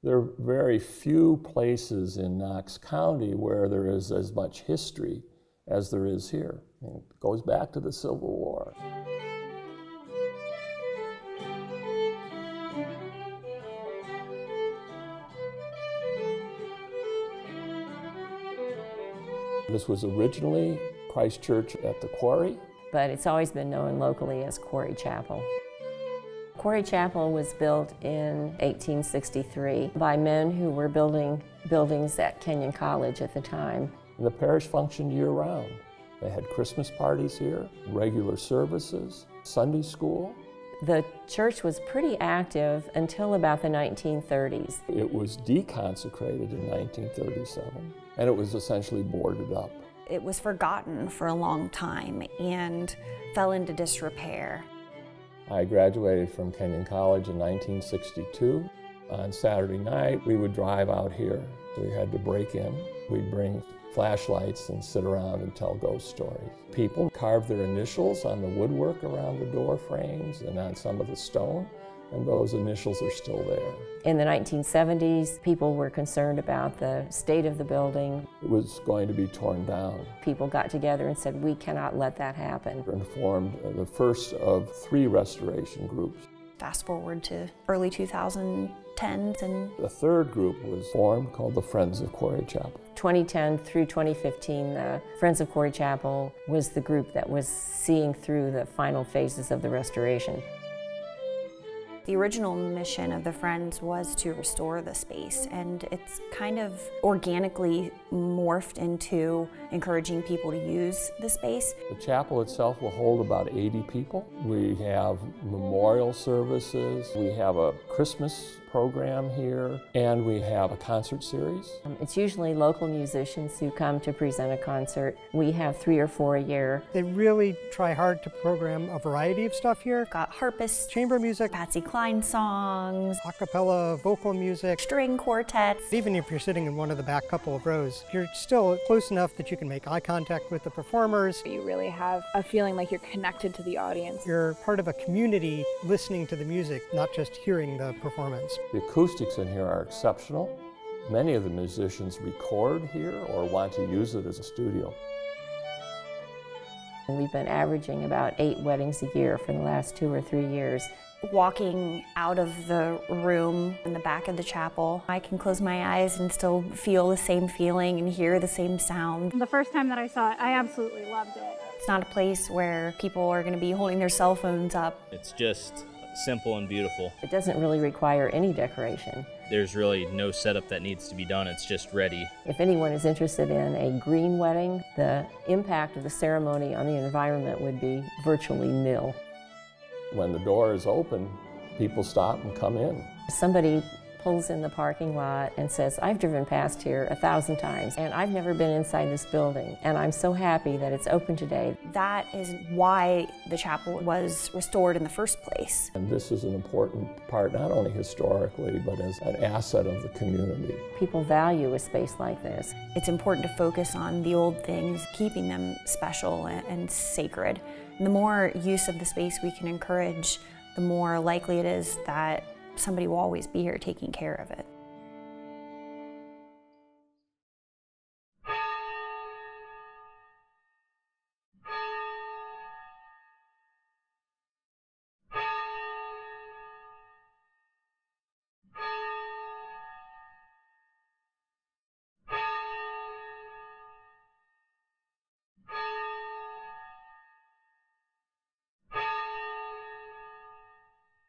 There are very few places in Knox County where there is as much history as there is here. It goes back to the Civil War. This was originally Christ Church at the Quarry, but it's always been known locally as Quarry Chapel. Quarry Chapel was built in 1863 by men who were building buildings at Kenyon College at the time. And the parish functioned year-round. They had Christmas parties here, regular services, Sunday school. The church was pretty active until about the 1930s. It was deconsecrated in 1937, and it was essentially boarded up. It was forgotten for a long time and fell into disrepair. I graduated from Kenyon College in 1962. On Saturday night, we would drive out here. We had to break in. We'd bring flashlights and sit around and tell ghost stories. People carved their initials on the woodwork around the door frames and on some of the stone, and those initials are still there. In the 1970s, people were concerned about the state of the building. It was going to be torn down. People got together and said, we cannot let that happen. And formed the first of 3 restoration groups. Fast forward to early 2010s, and the third group was formed called the Friends of Quarry Chapel. 2010 through 2015, the Friends of Quarry Chapel was the group that was seeing through the final phases of the restoration. The original mission of the Friends was to restore the space, and it's kind of organically morphed into encouraging people to use the space. The chapel itself will hold about 80 people. We have memorial services, we have a Christmas program here, and we have a concert series. It's usually local musicians who come to present a concert. We have 3 or 4 a year. They really try hard to program a variety of stuff here. Got harpists, chamber music, Patsy Cline songs, a cappella vocal music, string quartets. Even if you're sitting in one of the back couple of rows, you're still close enough that you can make eye contact with the performers. You really have a feeling like you're connected to the audience. You're part of a community listening to the music, not just hearing the performance. The acoustics in here are exceptional. Many of the musicians record here or want to use it as a studio. We've been averaging about 8 weddings a year for the last 2 or 3 years. Walking out of the room in the back of the chapel, I can close my eyes and still feel the same feeling and hear the same sound. The first time that I saw it, I absolutely loved it. It's not a place where people are going to be holding their cell phones up. It's just simple and beautiful. It doesn't really require any decoration. There's really no setup that needs to be done, it's just ready. If anyone is interested in a green wedding, the impact of the ceremony on the environment would be virtually nil. When the door is open, people stop and come in. Somebody pulls in the parking lot and says, I've driven past here 1,000 times and I've never been inside this building, and I'm so happy that it's open today. That is why the chapel was restored in the first place. And this is an important part, not only historically, but as an asset of the community. People value a space like this. It's important to focus on the old things, keeping them special and sacred. And the more use of the space we can encourage, the more likely it is that somebody will always be here taking care of it.